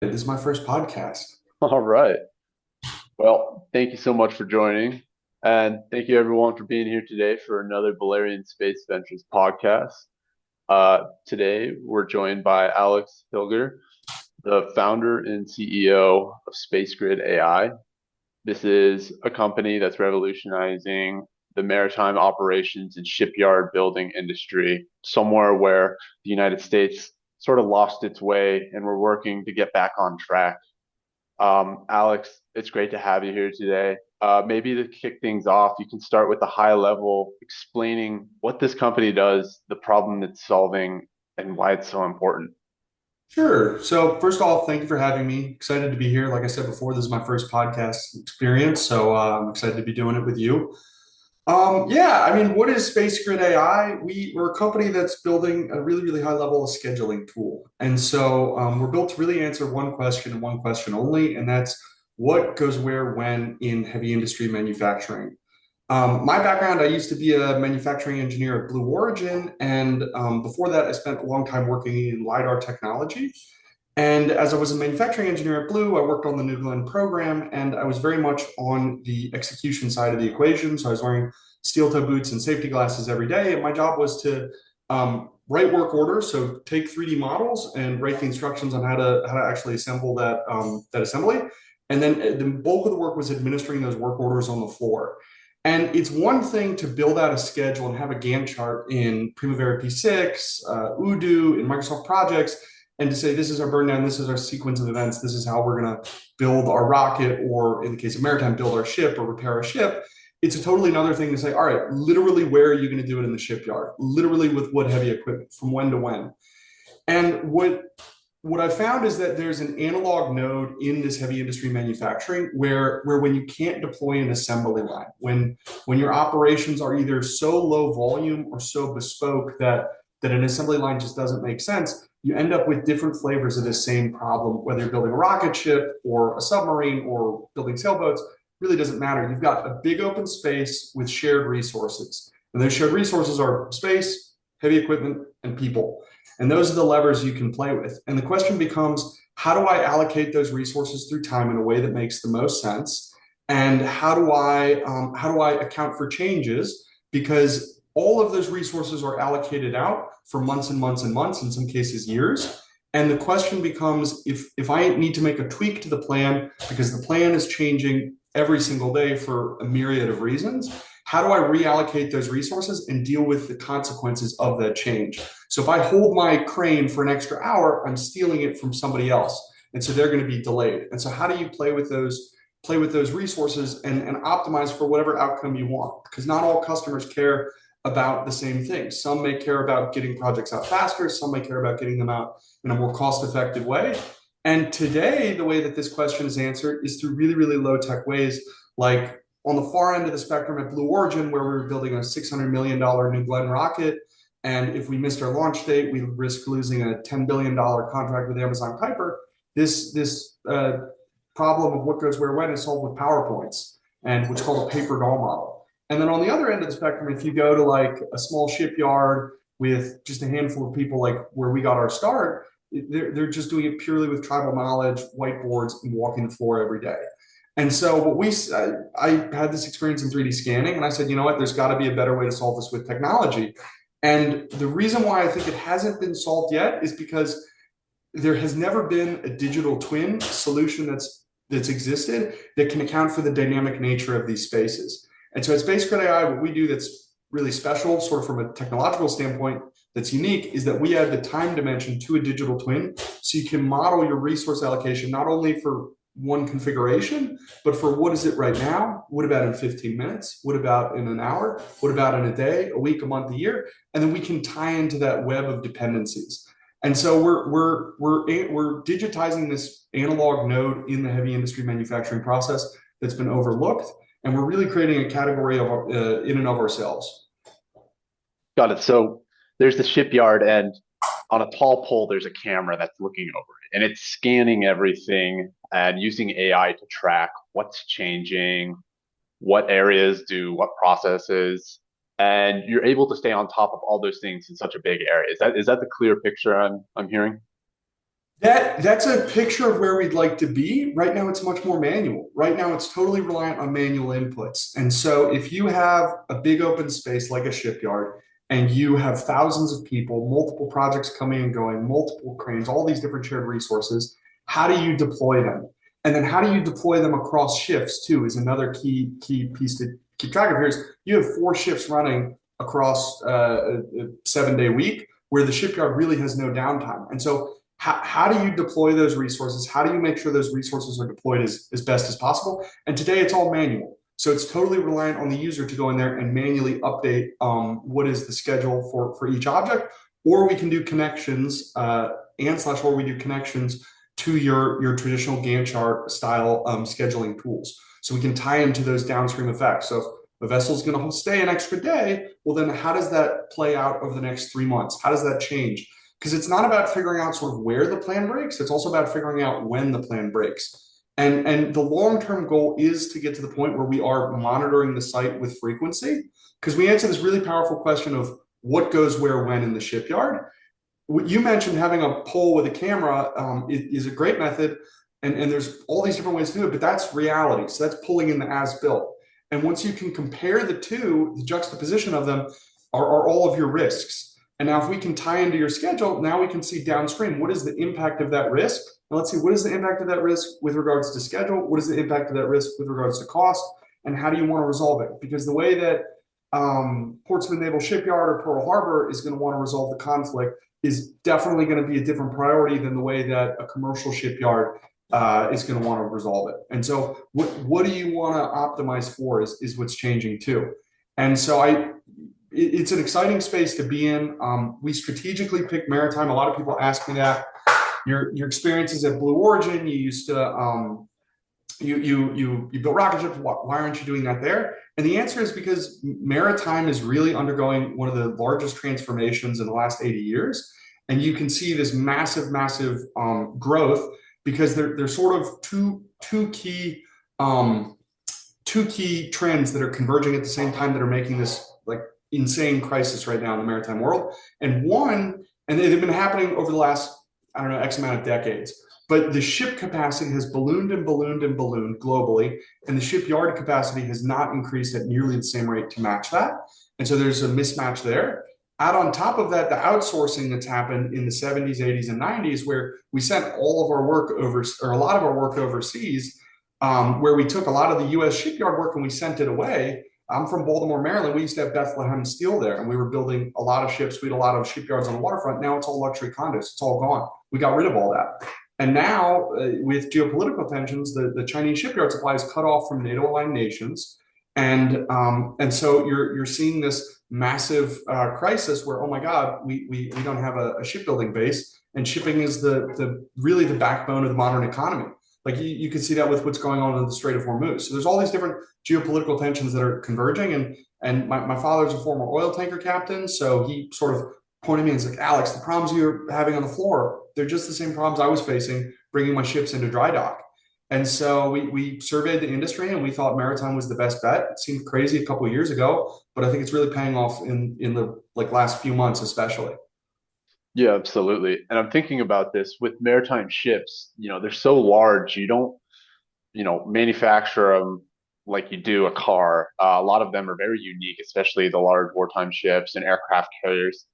This is my first podcast. All right. Well, thank you so much for joining. And thank you everyone for being here today for another Balerion Space Ventures podcast. Today we're joined by Alex Hilger, the founder and CEO of SpaceGrid AI. This is a company that's revolutionizing the maritime operations and shipyard building industry, somewhere where the United States sort of lost its way and we're working to get back on track. Alex, it's great to have you here today. Maybe to kick things off, you can start with the high level, explaining what this company does, the problem it's solving, and why it's so important. Sure. So, first off, thank you for having me. Excited to be here. Like I said before, this is my first podcast experience, so I'm excited to be doing it with you. Yeah, I mean, what is Space Grid AI? We're a company that's building a really, really high level of scheduling tool. And so we're built to really answer one question and one question only, and that's what goes where when in heavy industry manufacturing. My background, I used to be a manufacturing engineer at Blue Origin, and before that, I spent a long time working in LiDAR technology. And as I was a manufacturing engineer at Blue, I worked on the New Glenn program, and I was very much on the execution side of the equation. So I was wearing steel toe boots and safety glasses every day, and my job was to write work orders, so take 3D models and write the instructions on how to actually assemble that assembly. And then the bulk of the work was administering those work orders on the floor. And it's one thing to build out a schedule and have a Gantt chart in Primavera P6, Odoo, in Microsoft Projects, and to say, this is our burn down, this is our sequence of events, this is how we're going to build our rocket, or in the case of maritime, build our ship or repair our ship. It's a totally another thing to say, all right, literally, where are you going to do it in the shipyard? Literally, with what heavy equipment, from when to when? And what I found is that there's an analog node in this heavy industry manufacturing where when you can't deploy an assembly line, when your operations are either so low volume or so bespoke that an assembly line just doesn't make sense, you end up with different flavors of this same problem, whether you're building a rocket ship or a submarine or building sailboats, really doesn't matter. You've got a big open space with shared resources. And those shared resources are space, heavy equipment, and people. And those are the levers you can play with. And the question becomes, how do I allocate those resources through time in a way that makes the most sense? And how do I account for changes? Because all of those resources are allocated out for months and months and months, in some cases years. And the question becomes, if I need to make a tweak to the plan because the plan is changing every single day for a myriad of reasons, how do I reallocate those resources and deal with the consequences of that change? So if I hold my crane for an extra hour, I'm stealing it from somebody else. And so they're going to be delayed. And so how do you play with those resources and optimize for whatever outcome you want? Because not all customers care about the same things. Some may care about getting projects out faster, some may care about getting them out in a more cost-effective way. And today, the way that this question is answered is through really, really low-tech ways, like on the far end of the spectrum at Blue Origin, where we were building a $600 million New Glenn rocket. And if we missed our launch date, we risk losing a $10 billion contract with Amazon Kuiper. This problem of what goes where when is solved with PowerPoints and what's called a paper doll model. And then on the other end of the spectrum, if you go to like a small shipyard with just a handful of people, like where we got our start, they're just doing it purely with tribal knowledge, whiteboards, and walking the floor every day. And so I had this experience in 3D scanning, and I said, you know what, there's got to be a better way to solve this with technology. And the reason why I think it hasn't been solved yet is because there has never been a digital twin solution that's existed that can account for the dynamic nature of these spaces. And so at Space Grid AI, what we do that's really special, sort of from a technological standpoint, that's unique, is that we add the time dimension to a digital twin, so you can model your resource allocation not only for one configuration, but for what is it right now? What about in 15 minutes? What about in an hour? What about in a day, a week, a month, a year? And then we can tie into that web of dependencies. And so we're digitizing this analog node in the heavy industry manufacturing process that's been overlooked, and we're really creating a category of in and of ourselves. Got it. So there's the shipyard, and on a tall pole, there's a camera that's looking over it, and it's scanning everything and using AI to track what's changing, what areas do what processes, and you're able to stay on top of all those things in such a big area. Is that the clear picture I'm hearing? That's a picture of where we'd like to be. Right now, it's much more manual. Right now, it's totally reliant on manual inputs. And so, if you have a big open space like a shipyard, and you have thousands of people, multiple projects coming and going, multiple cranes, all these different shared resources, how do you deploy them? And then, how do you deploy them across shifts too? Is another key piece to keep track of here. Is you have 4 shifts running across a 7-day week, where the shipyard really has no downtime. And so how do you deploy those resources? How do you make sure those resources are deployed as best as possible? And today it's all manual. So it's totally reliant on the user to go in there and manually update what is the schedule for each object, or we can do connections or we do connections to your traditional Gantt chart style scheduling tools. So we can tie into those downstream effects. So if the vessel is going to stay an extra day, well, then how does that play out over the next 3 months? How does that change? Because it's not about figuring out sort of where the plan breaks. It's also about figuring out when the plan breaks. And the long-term goal is to get to the point where we are monitoring the site with frequency, because we answer this really powerful question of what goes where when in the shipyard. You mentioned having a pole with a camera is a great method, and there's all these different ways to do it, but that's reality. So that's pulling in the as-built. And once you can compare the two, the juxtaposition of them are all of your risks. And now if we can tie into your schedule, now we can see downstream, what is the impact of that risk? And let's see, what is the impact of that risk with regards to schedule? What is the impact of that risk with regards to cost? And how do you want to resolve it? Because the way that Portsmouth Naval Shipyard or Pearl Harbor is going to want to resolve the conflict is definitely going to be a different priority than the way that a commercial shipyard is going to want to resolve it. And so what do you want to optimize for is what's changing too. And so it's an exciting space to be in. We strategically picked maritime. A lot of people ask me that. Your experiences at Blue Origin, you used to you built rocket ships. Why aren't you doing that there? And the answer is because maritime is really undergoing one of the largest transformations in the last 80 years. And you can see this massive growth because there's sort of two key trends that are converging at the same time that are making this like insane crisis right now in the maritime world. And they've been happening over the last, I don't know, X amount of decades. But the ship capacity has ballooned and ballooned and ballooned globally, and the shipyard capacity has not increased at nearly the same rate to match that. And so there's a mismatch there. Add on top of that, the outsourcing that's happened in the 70s, 80s, and 90s, where we sent all of our work over, or a lot of our work overseas, where we took a lot of the US shipyard work and we sent it away. I'm from Baltimore, Maryland. We used to have Bethlehem Steel there, and we were building a lot of ships. We had a lot of shipyards on the waterfront. Now it's all luxury condos. It's all gone. We got rid of all that. And now, with geopolitical tensions, the Chinese shipyard supply is cut off from NATO-aligned nations, and so you're seeing this massive crisis where, oh my God, we don't have a shipbuilding base, and shipping is the really the backbone of the modern economy. Like you can see that with what's going on in the Strait of Hormuz. So there's all these different geopolitical tensions that are converging, and my father's a former oil tanker captain, so he sort of pointed me and was like, Alex, the problems you're having on the floor, they're just the same problems I was facing bringing my ships into dry dock. And so we surveyed the industry and we thought maritime was the best bet. It seemed crazy a couple of years ago, but I think it's really paying off in the like last few months, especially. Yeah, absolutely. And I'm thinking about this with maritime ships, they're so large, you don't, manufacture them like you do a car. A lot of them are very unique, especially the large wartime ships and aircraft carriers.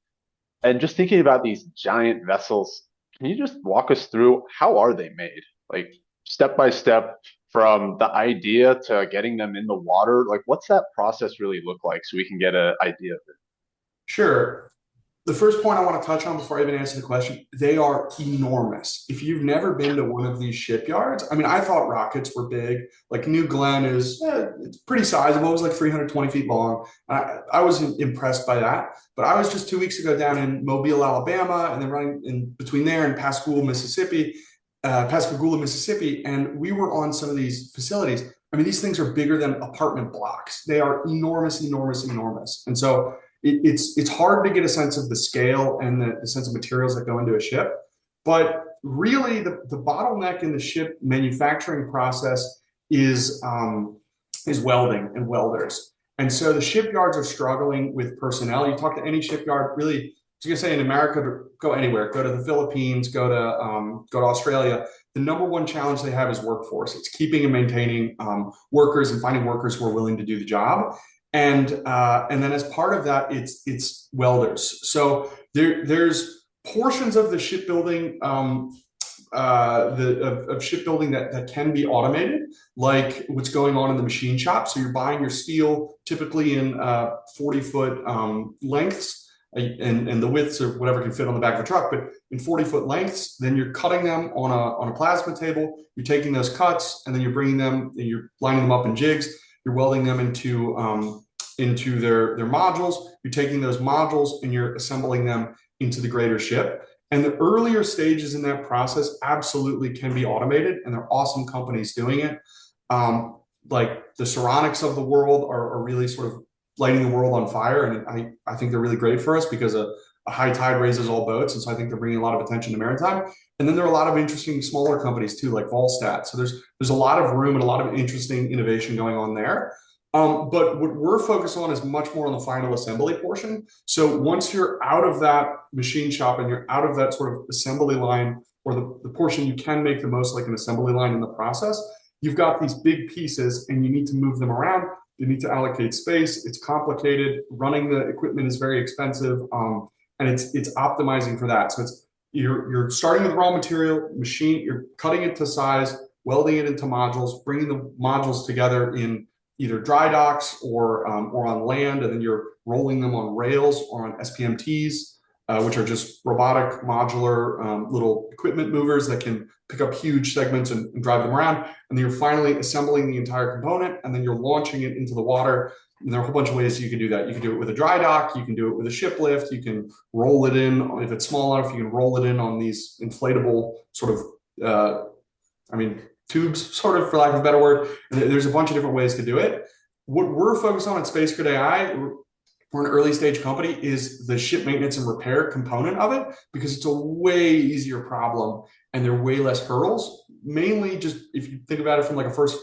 And just thinking about these giant vessels, can you just walk us through how are they made? Like step by step from the idea to getting them in the water, like what's that process really look like so we can get an idea of it? Sure. The first point I want to touch on before I even answer the question, they are enormous. If you've never been to one of these shipyards, I mean, I thought rockets were big. Like New Glenn it's pretty sizable. It was like 320 feet long. I was impressed by that. But I was just 2 weeks ago down in Mobile, Alabama, and then running in between there and Pascagoula, Mississippi, and we were on some of these facilities. I mean, these things are bigger than apartment blocks. They are enormous. And so it's hard to get a sense of the scale and the sense of materials that go into a ship. But really, the bottleneck in the ship manufacturing process is welding and welders. And so the shipyards are struggling with personnel. You talk to any shipyard, really, gonna say in America, to go anywhere, go to the Philippines, go to Australia. The number one challenge they have is workforce. It's keeping and maintaining workers and finding workers who are willing to do the job. And then as part of that, it's welders. So there's portions of the shipbuilding of shipbuilding that can be automated, like what's going on in the machine shop. So you're buying your steel typically in 40-foot lengths, and the widths or whatever can fit on the back of a truck, but in 40-foot lengths. Then you're cutting them on a plasma table. You're taking those cuts, and then you're bringing them, and you're lining them up in jigs. You're welding them into their modules. You're taking those modules and you're assembling them into the greater ship. And the earlier stages in that process absolutely can be automated, and there are awesome companies doing it. Like the Ceronics of the world are really sort of lighting the world on fire, and I think they're really great for us because a high tide raises all boats, and so I think they're bringing a lot of attention to maritime. And then there are a lot of interesting smaller companies too, like Volstat. So there's a lot of room and a lot of interesting innovation going on there. But what we're focused on is much more on the final assembly portion. So once you're out of that machine shop and you're out of that sort of assembly line, or the portion you can make the most like an assembly line in the process, you've got these big pieces and you need to move them around. You need to allocate space. It's complicated. Running the equipment is very expensive, and it's optimizing for that. So you're starting with raw material, machine, you're cutting it to size, welding it into modules, bringing the modules together in either dry docks or on land, and then you're rolling them on rails or on SPMTs, which are just robotic modular little equipment movers that can pick up huge segments and drive them around. And then you're finally assembling the entire component, and then you're launching it into the water. And there are a whole bunch of ways you can do that. You can do it with a dry dock, you can do it with a ship lift, you can roll it in, if it's small enough, you can roll it in on these inflatable sort of, tubes, sort of, for lack of a better word. There's a bunch of different ways to do it. What we're focused on at Space Grid AI, we're an early stage company, is the ship maintenance and repair component of it, because it's a way easier problem and there are way less hurdles. Mainly, just if you think about it from like a first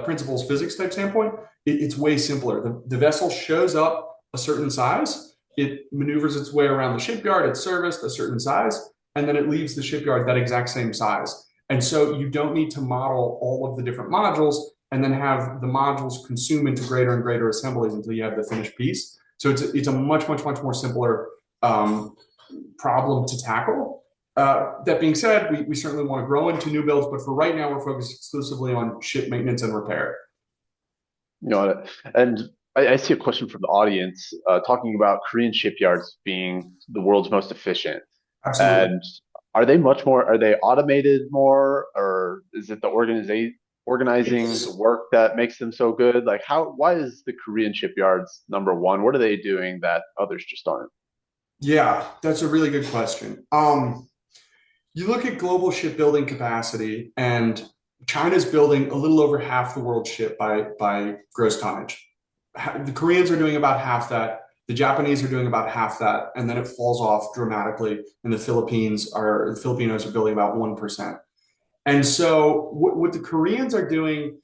principles physics type standpoint, it's way simpler. The vessel shows up a certain size, it maneuvers its way around the shipyard, it's serviced a certain size, and then it leaves the shipyard that exact same size. And so you don't need to model all of the different modules and then have the modules consume into greater and greater assemblies until you have the finished piece. So it's a much more simpler problem to tackle. That being said, we certainly want to grow into new builds, but for right now, we're focused exclusively on ship maintenance and repair. And I see a question from the audience talking about Korean shipyards being the world's most efficient. Absolutely. And are they automated more, or is it the organizing the work that makes them so good? Like why is the Korean shipyards number one? What are they doing that others just aren't? Yeah, that's a really good question. You look at global shipbuilding capacity, and China's building a little over half the world's ship by gross tonnage. The Koreans are doing about half that. The Japanese are doing about half that, and then it falls off dramatically. And the Filipinos are building about 1%. And so what the Koreans are doing,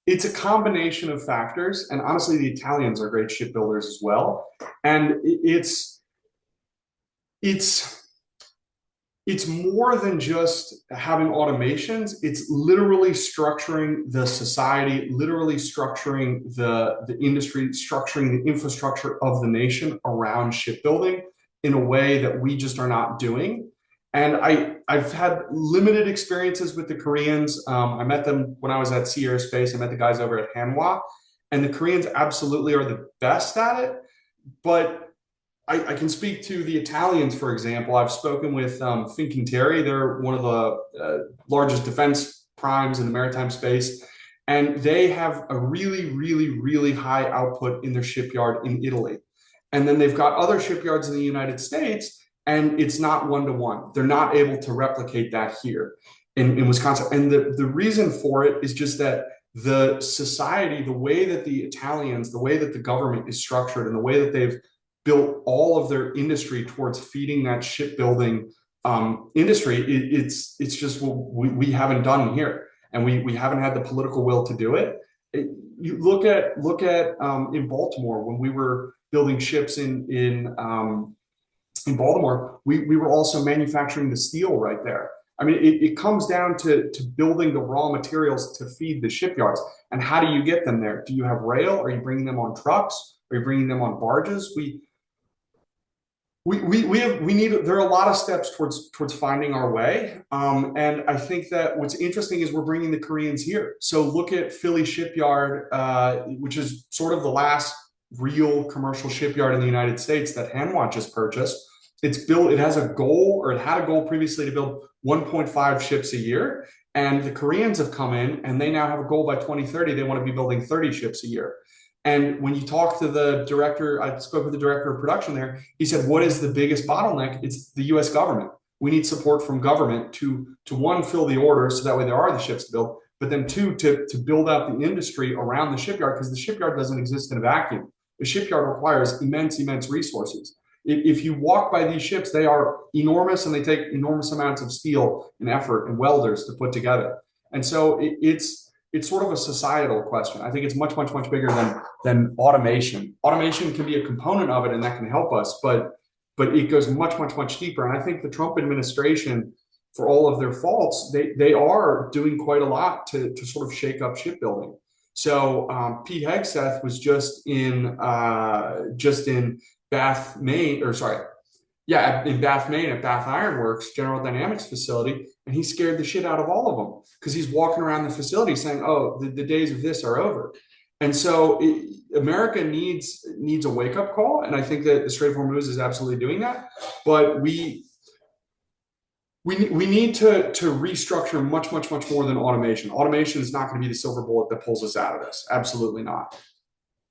it's a combination of factors. And honestly, the Italians are great shipbuilders as well. And it's more than just having automations. It's literally structuring the society, literally structuring the industry, structuring the infrastructure of the nation around shipbuilding in a way that we just are not doing. And I've had limited experiences with the Koreans. I met them when I was at Sea Aerospace. I met the guys over at Hanwha, and the Koreans absolutely are the best at it. But I can speak to the Italians, for example. I've spoken with Fincantieri. They're one of the largest defense primes in the maritime space. And they have a really high output in their shipyard in Italy. And then they've got other shipyards in the United States, and it's not one-to-one. They're not able to replicate that here in Wisconsin. And the reason for it is just that the society, the way that the Italians, the way that the government is structured, and the way that they've built all of their industry towards feeding that shipbuilding industry, it's just what we haven't done here, and we haven't had the political will to do it. You look at in Baltimore when we were building ships in in Baltimore, we were also manufacturing the steel right there. I mean, it comes down to building the raw materials to feed the shipyards. And how do you get them there? Do you have rail? Are you bringing them on trucks? Are you bringing them on barges? We need, there are a lot of steps towards finding our way, and I think that what's interesting is we're bringing the Koreans here. So look at Philly Shipyard, which is sort of the last real commercial shipyard in the United States that Hanwha just purchased. It's built, it has a goal, or it had a goal previously to build 1.5 ships a year, and the Koreans have come in and they now have a goal by 2030. They want to be building 30 ships a year. And when you talk to the director, I spoke with the director of production there. He said, "What is the biggest bottleneck? It's the U.S. government. We need support from government to one, fill the orders so that way there are the ships to build, but then two, to build out the industry around the shipyard, because the shipyard doesn't exist in a vacuum. The shipyard requires immense resources. If you walk by these ships, they are enormous and they take enormous amounts of steel and effort and welders to put together. And so it's sort of a societal question. I think it's much bigger than automation. Automation can be a component of it, and that can help us, but it goes much deeper. And I think the Trump administration, for all of their faults, they are doing quite a lot to sort of shake up shipbuilding. So Pete Hegseth was just in Bath, Maine, or sorry, yeah, in Bath, Maine, at Bath Iron Works, General Dynamics facility, and he scared the shit out of all of them because he's walking around the facility saying, "Oh, the days of this are over." And so America needs a wake up call, and I think that the Strait of Hormuz is absolutely doing that. But we need to restructure much more than automation. Automation is not going to be the silver bullet that pulls us out of this. Absolutely not.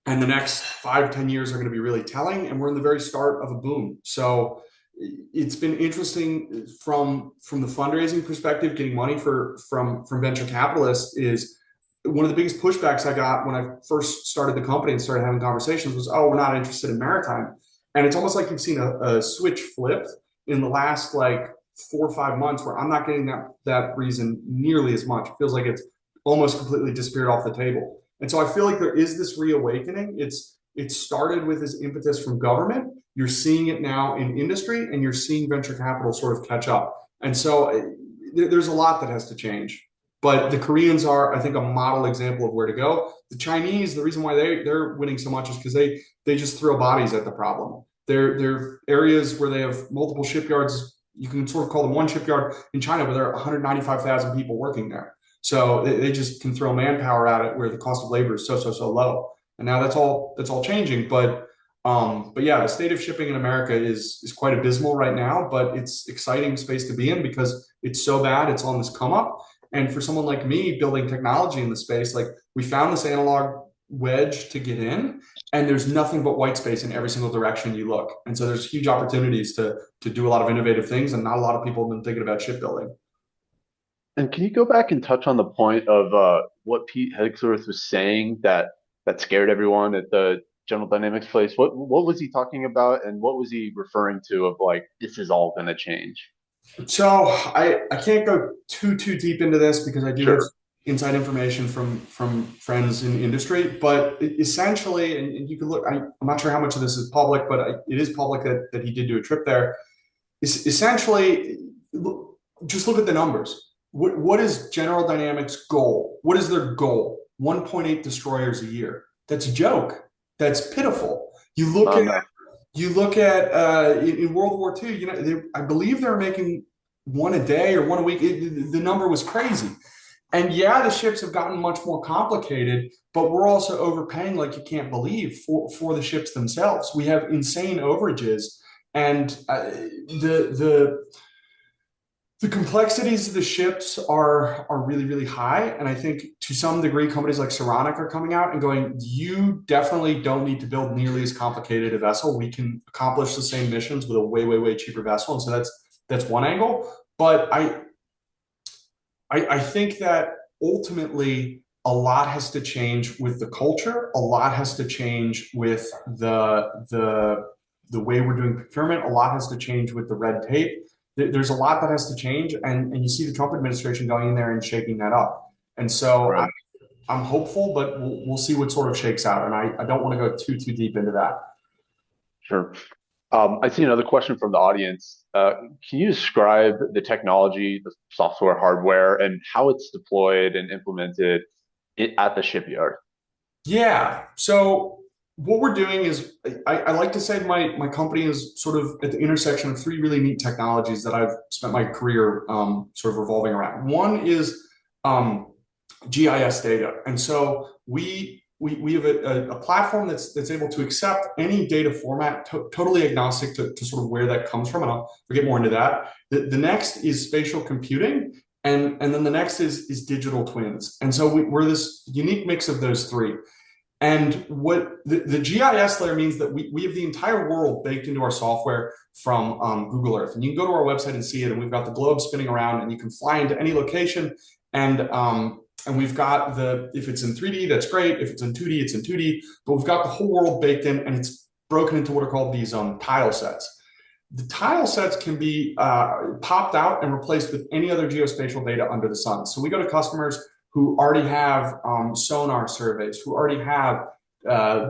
And the next 5-10 years are going to be really telling, and we're in the very start of a boom. So it's been interesting from the fundraising perspective. Getting money from venture capitalists is one of the biggest pushbacks I got when I first started the company and started having conversations was, "Oh, we're not interested in maritime." And it's almost like you've seen a switch flipped in the last like 4 or 5 months, where I'm not getting that reason nearly as much. It feels like it's almost completely disappeared off the table. And so I feel like there is this reawakening. It started with this impetus from government. You're seeing it now in industry, and you're seeing venture capital sort of catch up. And so there's a lot that has to change. But the Koreans are, I think, a model example of where to go. The Chinese, the reason why they're winning so much is because they just throw bodies at the problem. They're areas where they have multiple shipyards. You can sort of call them one shipyard in China, but there are 195,000 people working there. So they just can throw manpower at it where the cost of labor is so low. And now that's all changing. But yeah, the state of shipping in America is quite abysmal right now, but it's exciting space to be in because it's so bad, it's on this come up. And for someone like me building technology in the space, like we found this analog wedge to get in, and there's nothing but white space in every single direction you look. And so there's huge opportunities to do a lot of innovative things, and not a lot of people have been thinking about shipbuilding. And can you go back and touch on the point of what Pete Hegseth was saying that scared everyone at the General Dynamics place? What was he talking about, and what was he referring to of like this is all going to change? So I can't go too deep into this because I do have Sure. inside information from friends in the industry, but essentially, and you can look, I'm not sure how much of this is public, but it is public that he did do a trip there. Essentially, just look at the numbers. What is General Dynamics' goal? What is their goal? 1.8 destroyers a year. That's a joke. That's pitiful. You look Not at enough. in World War II, I believe they were making one a day or one a week. The number was crazy. And yeah, the ships have gotten much more complicated, but we're also overpaying like you can't believe for the ships themselves. We have insane overages, and the complexities of the ships are really high. And I think to some degree, companies like Saronic are coming out and going, "You definitely don't need to build nearly as complicated a vessel. We can accomplish the same missions with a way cheaper vessel." And so that's one angle. But I think that ultimately a lot has to change with the culture. A lot has to change with the way we're doing procurement. A lot has to change with the red tape. There's a lot that has to change, and you see the Trump administration going in there and shaking that up. And so Right. I'm hopeful, but we'll see what sort of shakes out. And I don't want to go too deep into that. Sure. I see another question from the audience. Can you describe the technology, the software, hardware, and how it's deployed and implemented at the shipyard? Yeah. So what we're doing is I like to say my company is sort of at the intersection of three really neat technologies that I've spent my career sort of revolving around. One is GIS data. And so we have a platform that's able to accept any data format, totally agnostic to sort of where that comes from. And I'll get more into that. The next is spatial computing. And then the next is digital twins. And so we're this unique mix of those three. And what the GIS layer means that we have the entire world baked into our software from Google Earth. And you can go to our website and see it. And we've got the globe spinning around, and you can fly into any location. And we've got if it's in 3D, that's great. If it's in 2D, it's in 2D. But we've got the whole world baked in, and it's broken into what are called these tile sets. The tile sets can be popped out and replaced with any other geospatial data under the sun. So we go to customers who already have sonar surveys, who already have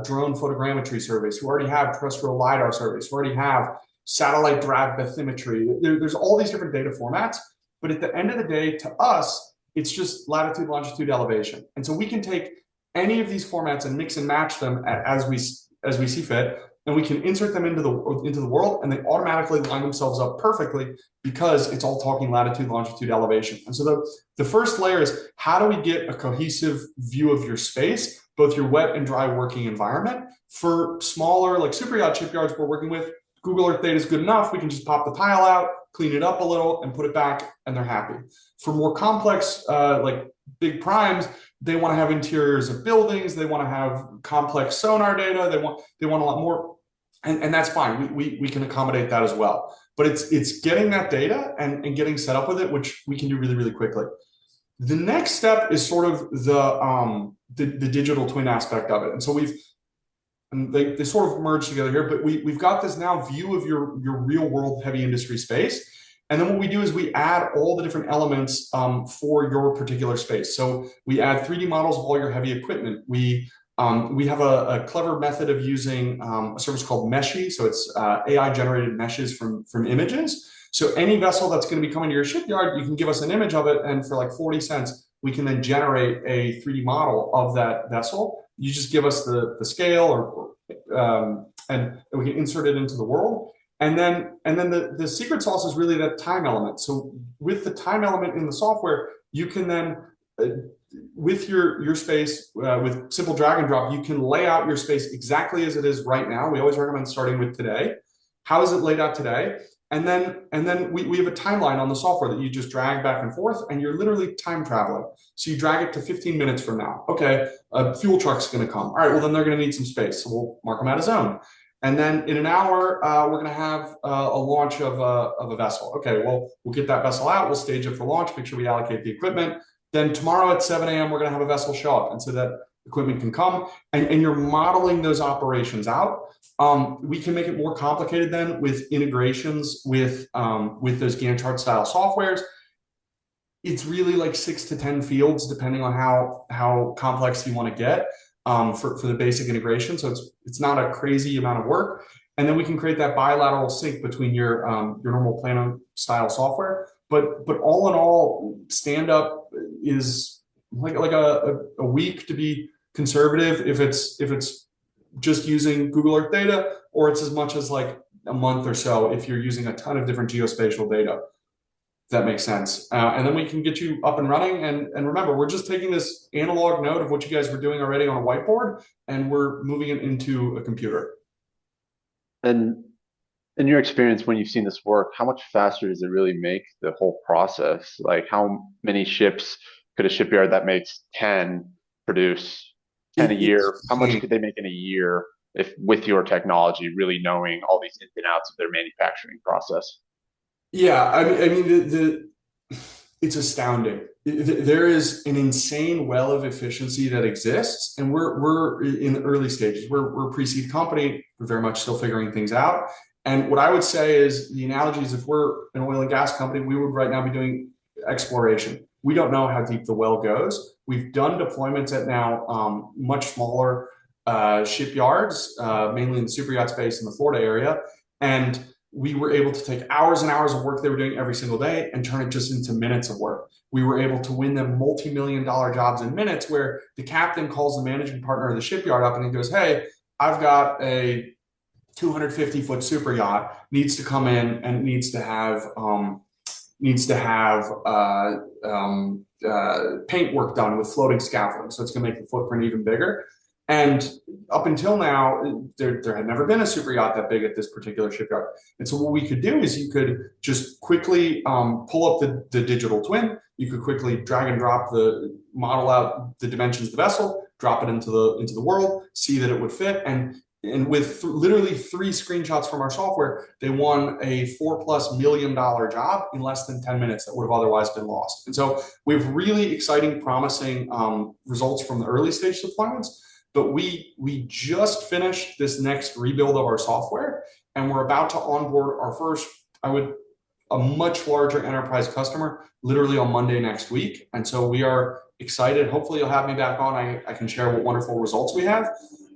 drone photogrammetry surveys, who already have terrestrial LiDAR surveys, who already have satellite drag bathymetry. There's all these different data formats. But at the end of the day, to us, it's just latitude, longitude, elevation. And so we can take any of these formats and mix and match them as we see fit, and we can insert them into the world, and they automatically line themselves up perfectly because it's all talking latitude, longitude, elevation. And so the first layer is, how do we get a cohesive view of your space, both your wet and dry working environment? For smaller, like super yacht shipyards we're working with, Google Earth data is good enough. We can just pop the tile out, clean it up a little, and put it back, and they're happy. For more complex, like big primes, they want to have interiors of buildings. They want to have complex sonar data. They want a lot more, and that's fine. We can accommodate that as well. But it's getting that data and getting set up with it, which we can do really, really quickly. The next step is sort of the digital twin aspect of it. And so they sort of merge together here, but we've got this now view of your real world heavy industry space. And then what we do is we add all the different elements for your particular space. So we add 3D models of all your heavy equipment. We have a clever method of using a service called Meshy. So it's AI generated meshes from images. So any vessel that's going to be coming to your shipyard, you can give us an image of it, and for like 40 cents, we can then generate a 3D model of that vessel. You just give us the scale, and we can insert it into the world. And then the secret sauce is really that time element. So with the time element in the software, you can then, with your space, with simple drag and drop, you can lay out your space exactly as it is right now. We always recommend starting with today. How is it laid out today? And then we have a timeline on the software that you just drag back and forth, and you're literally time traveling. So you drag it to 15 minutes from now. Okay, a fuel truck's going to come. All right, well, then they're going to need some space. So we'll mark them out of zone. And then in an hour, we're going to have a launch of a vessel. Okay, well, we'll get that vessel out. We'll stage it for launch, make sure we allocate the equipment. Then tomorrow at 7 a.m., we're going to have a vessel show up. And so that equipment can come, and you're modeling those operations out. We can make it more complicated then with integrations with those Gantt chart style softwares. It's really like 6 to 10 fields, depending on how complex you want to get. For the basic integration. So it's not a crazy amount of work. And then we can create that bilateral sync between your normal Plano style software. But all in all, stand up is like a week to be conservative if it's just using Google Earth data, or it's as much as like a month or so if you're using a ton of different geospatial data. That makes sense. And then we can get you up and running. And remember, we're just taking this analog note of what you guys were doing already on a whiteboard, and we're moving it into a computer. And in your experience, when you've seen this work, how much faster does it really make the whole process? Like, how many ships could a shipyard that makes 10 produce 10 a year? How much could they make in a year if with your technology, really knowing all these ins and outs of their manufacturing process? Yeah, I mean, it's astounding. There is an insane well of efficiency that exists, and we're in the early stages. We're a pre-seed company. We're very much still figuring things out. And what I would say is the analogy is, if we're an oil and gas company, we would right now be doing exploration. We don't know how deep the well goes. We've done deployments at now much smaller shipyards, mainly in the super yacht space in the Florida area. And we were able to take hours and hours of work they were doing every single day and turn it just into minutes of work. We were able to win them multi-million-dollar jobs in minutes, where the captain calls the managing partner of the shipyard up and he goes, "Hey, I've got a 250-foot super yacht, needs to come in and needs to have paint work done with floating scaffolding. So it's going to make the footprint even bigger." And up until now, there had never been a super yacht that big at this particular shipyard. And so what we could do is you could just quickly pull up the digital twin. You could quickly drag and drop the model out the dimensions of the vessel, drop it into the world, see that it would fit, and with literally 3 screenshots from our software, they won a $4+ million job in less than 10 minutes that would have otherwise been lost. And so we have really exciting, promising results from the early stage deployments. But we just finished this next rebuild of our software, and we're about to onboard our first, a much larger enterprise customer literally on Monday next week. And so we are excited. Hopefully you'll have me back on. I can share what wonderful results we have.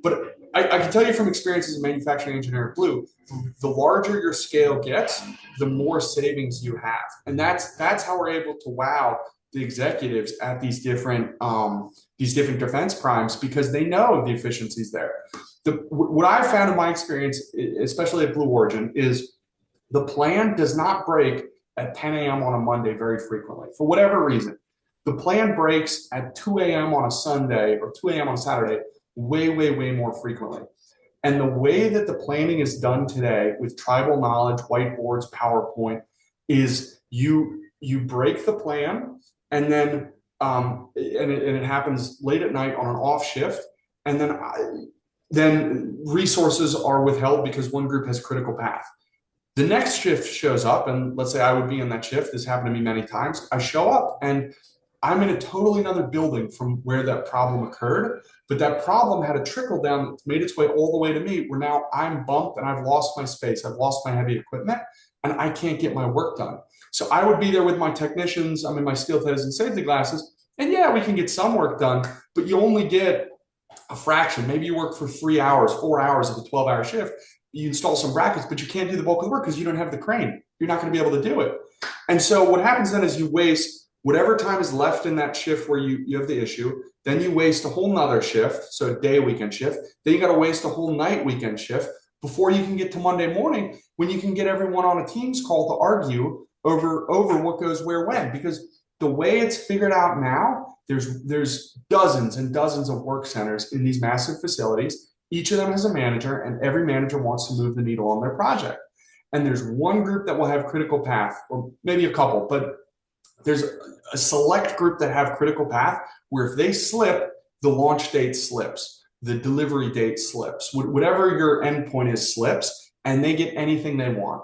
But I can tell you from experience as a manufacturing engineer at Blue, the larger your scale gets, the more savings you have. And that's how we're able to wow the executives at these different defense primes, because they know the efficiencies there. What I've found in my experience, especially at Blue Origin, is the plan does not break at 10 a.m. on a Monday very frequently, for whatever reason. The plan breaks at 2 a.m. on a Sunday or 2 a.m. on a Saturday way, way, way more frequently. And the way that the planning is done today with tribal knowledge, whiteboards, PowerPoint, is you break the plan, and then it happens late at night on an off shift, and then resources are withheld because one group has critical path. The next shift shows up, and let's say I would be in that shift. This happened to me many times. I show up and I'm in a totally another building from where that problem occurred, but that problem had a trickle down that made its way all the way to me, where now I'm bumped and I've lost my space. I've lost my heavy equipment and I can't get my work done. So I would be there with my technicians. I'm in my steel toes and safety glasses. And yeah, we can get some work done, but you only get a fraction. Maybe you work for 3 hours, 4 hours of a 12-hour shift. You install some brackets, but you can't do the bulk of the work because you don't have the crane. You're not going to be able to do it. And so what happens then is you waste whatever time is left in that shift where you have the issue. Then you waste a whole nother shift, so a day weekend shift. Then you got to waste a whole night weekend shift before you can get to Monday morning, when you can get everyone on a Teams call to argue over what goes where when. Because the way it's figured out now, there's dozens and dozens of work centers in these massive facilities. Each of them has a manager, and every manager wants to move the needle on their project. And there's one group that will have critical path, or maybe a couple, but there's a select group that have critical path where if they slip, the launch date slips, the delivery date slips, whatever your endpoint is slips, and they get anything they want.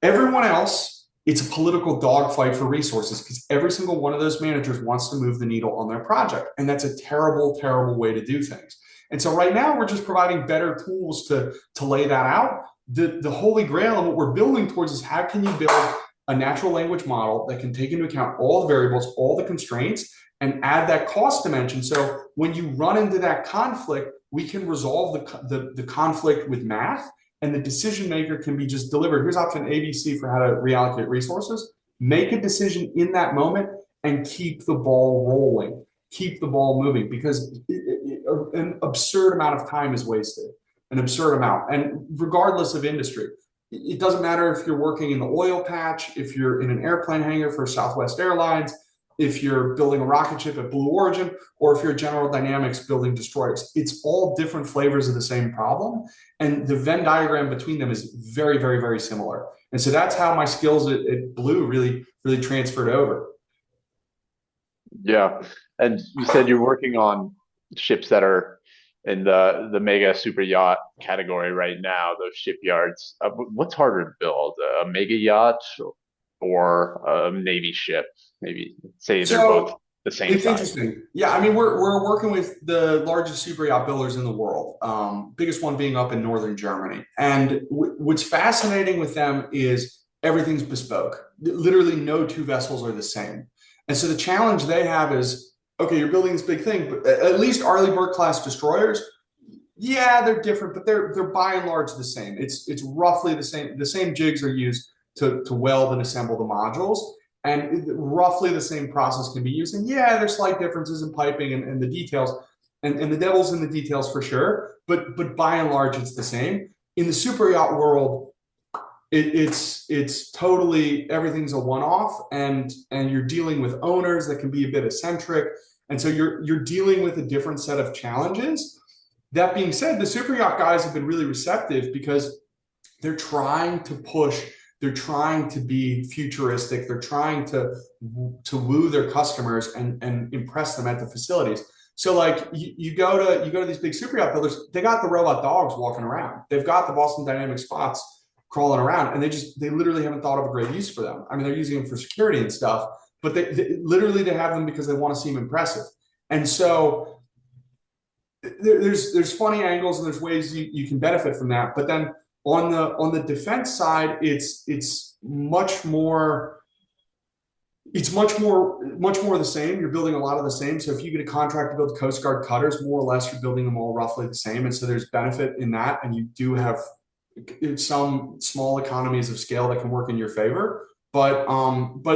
Everyone else, it's a political dogfight for resources, because every single one of those managers wants to move the needle on their project. And that's a terrible, terrible way to do things. And so right now we're just providing better tools to lay that out. The holy grail of what we're building towards is, how can you build a natural language model that can take into account all the variables, all the constraints, and add that cost dimension. So when you run into that conflict, we can resolve the conflict with math, and the decision maker can be just delivered. Here's option ABC for how to reallocate resources. Make a decision in that moment and keep the ball rolling, keep the ball moving, because an absurd amount of time is wasted, an absurd amount. And regardless of industry, it doesn't matter if you're working in the oil patch, if you're in an airplane hangar for Southwest Airlines, if you're building a rocket ship at Blue Origin, or if you're General Dynamics building destroyers. It's all different flavors of the same problem. And the Venn diagram between them is very, very, very similar. And so that's how my skills at Blue really, really transferred over. Yeah. And you said you're working on ships that are in the mega super yacht category right now, those shipyards. What's harder to build, a mega yacht or a Navy ship? Maybe say they're both the same it's size. Interesting. Yeah, I mean, we're working with the largest super yacht builders in the world, biggest one being up in northern Germany. And what's fascinating with them is everything's bespoke. Literally no two vessels are the same. And so the challenge they have is, okay, you're building this big thing, but at least Arleigh Burke class destroyers, Yeah, they're different, but they're by and large the same. It's roughly the same. The same jigs are used to weld and assemble the modules, and roughly the same process can be used. And yeah, there's slight differences in piping and the details, and the devil's in the details for sure. But by and large, it's the same. In the super yacht world, it's totally everything's a one-off, and you're dealing with owners that can be a bit eccentric, and so you're dealing with a different set of challenges. That being said, the super yacht guys have been really receptive because they're trying to push, they're trying to be futuristic, they're trying to woo their customers and impress them at the facilities. So like you go to these big super yacht builders, they got the robot dogs walking around. They've got the Boston Dynamic spots crawling around, and they literally haven't thought of a great use for them. I mean, they're using them for security and stuff, but they literally they have them because they want to seem impressive. And so there's funny angles and there's ways you can benefit from that. But then on the defense side, much more the same. You're building a lot of the same. So if you get a contract to build Coast Guard cutters, more or less you're building them all roughly the same. And so there's benefit in that, and you do have some small economies of scale that can work in your favor. But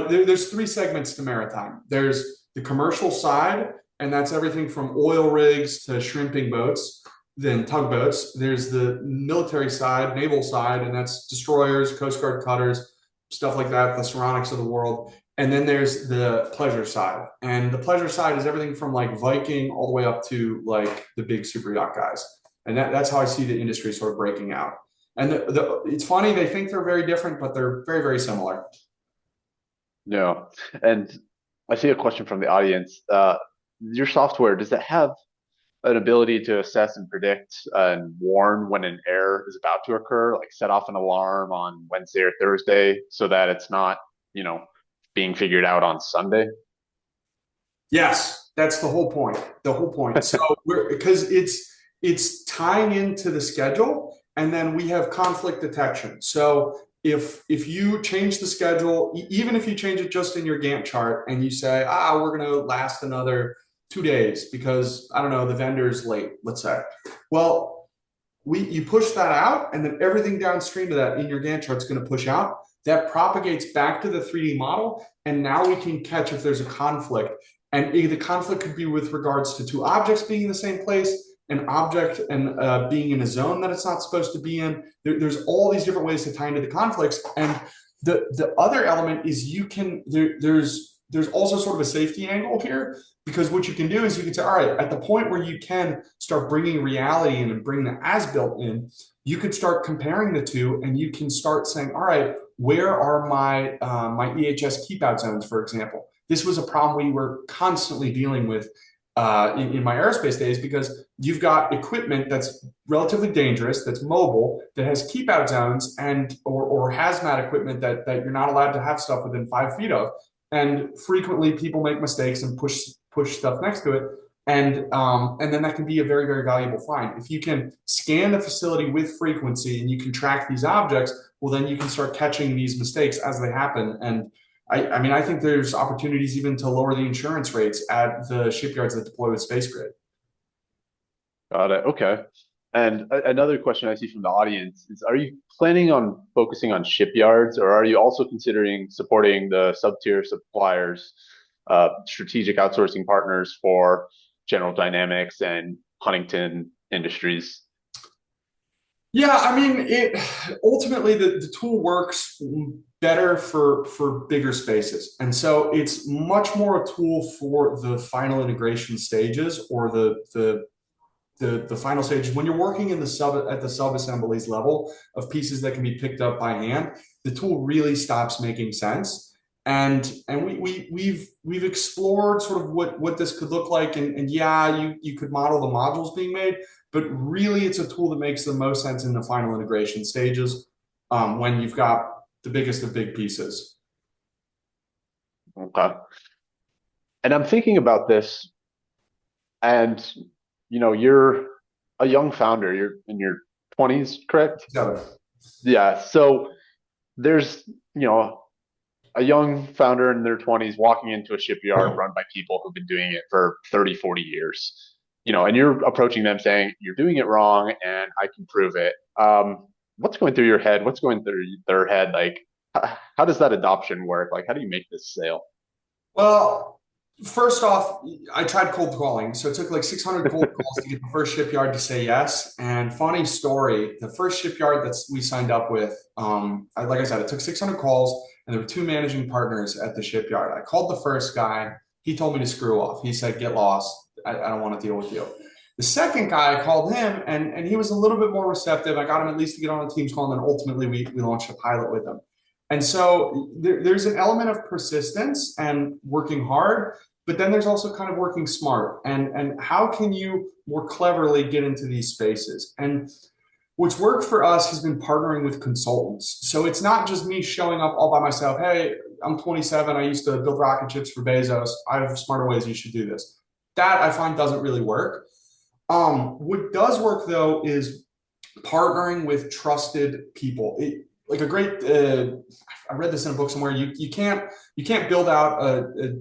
there's three segments to maritime. There's the commercial side, and that's everything from oil rigs to shrimping boats, then tugboats. There's the military side, naval side, and that's destroyers, Coast Guard cutters, stuff like that, the Saronics of the world. And then there's the pleasure side. And the pleasure side is everything from like Viking all the way up to like the big super yacht guys. And that's how I see the industry sort of breaking out. And it's funny, they think they're very different, but they're very, very similar. No. And I see a question from the audience. Your software, does it have an ability to assess and predict and warn when an error is about to occur, like set off an alarm on Wednesday or Thursday so that it's not, you know, being figured out on Sunday? Yes, that's the whole point. The whole point. So we're because it's tying into the schedule, and then we have conflict detection. So if you change the schedule, even if you change it just in your Gantt chart, and you say, we're going to last another 2 days because I don't know the vendor's late, let's say. Well, you push that out, and then everything downstream of that in your Gantt chart is going to push out. That propagates back to the 3D model, and now we can catch if there's a conflict. And the conflict could be with regards to two objects being in the same place, an object and being in a zone that it's not supposed to be in. There's all these different ways to tie into the conflicts. And the other element is there's also sort of a safety angle here, because what you can do is you can say, all right, at the point where you can start bringing reality in and bring the as built in, you could start comparing the two, and you can start saying, all right, where are my EHS keep out zones, for example? This was a problem we were constantly dealing with in my aerospace days, because you've got equipment that's relatively dangerous, that's mobile, that has keep out zones and or hazmat equipment that you're not allowed to have stuff within 5 feet of. And frequently people make mistakes and push stuff next to it. And then that can be a very, very valuable find. If you can scan the facility with frequency and you can track these objects, well, then you can start catching these mistakes as they happen. And I mean, I think there's opportunities even to lower the insurance rates at the shipyards that deploy with Space Grid. Got it. Okay. And another question I see from the audience is, are you planning on focusing on shipyards, or are you also considering supporting the sub-tier suppliers, strategic outsourcing partners for General Dynamics and Huntington Industries? Yeah, I mean, it ultimately the tool works better for bigger spaces, and so it's much more a tool for the final integration stages, or the final stage when you're working in the sub at the sub assemblies level of pieces that can be picked up by hand. The tool really stops making sense, and we've explored sort of what this could look like, and yeah, you could model the modules being made, but really it's a tool that makes the most sense in the final integration stages, when you've got the biggest of big pieces. Okay. And I'm thinking about this, and you're a young founder. You're in your 20s, correct? So, Yeah. So there's, a young founder in their 20s walking into a shipyard run by people who've been doing it for 30, 40 years. and you're approaching them saying you're doing it wrong and I can prove it. What's going through your head? What's going through their head? Like, how does that adoption work? Like, how do you make this sale? Well, first off, I tried cold calling. So it took like 600 cold calls to get the first shipyard to say yes. And funny story, the first shipyard that we signed up with, like I said, it took 600 calls and there were two managing partners at the shipyard. I called the first guy. He told me to screw off. He said, get lost. I don't want to deal with you. The second guy, I called him and he was a little bit more receptive. I got him at least to get on a Teams call. And then ultimately we launched a pilot with him. And so there's an element of persistence and working hard, but then there's also kind of working smart and how can you more cleverly get into these spaces? And what's worked for us has been partnering with consultants. So it's not just me showing up all by myself. Hey, I'm 27. I used to build rocket ships for Bezos. I have smarter ways. You should do this. That I find doesn't really work. What does work though is partnering with trusted people. Like a great, I read this in a book somewhere. You can't build out a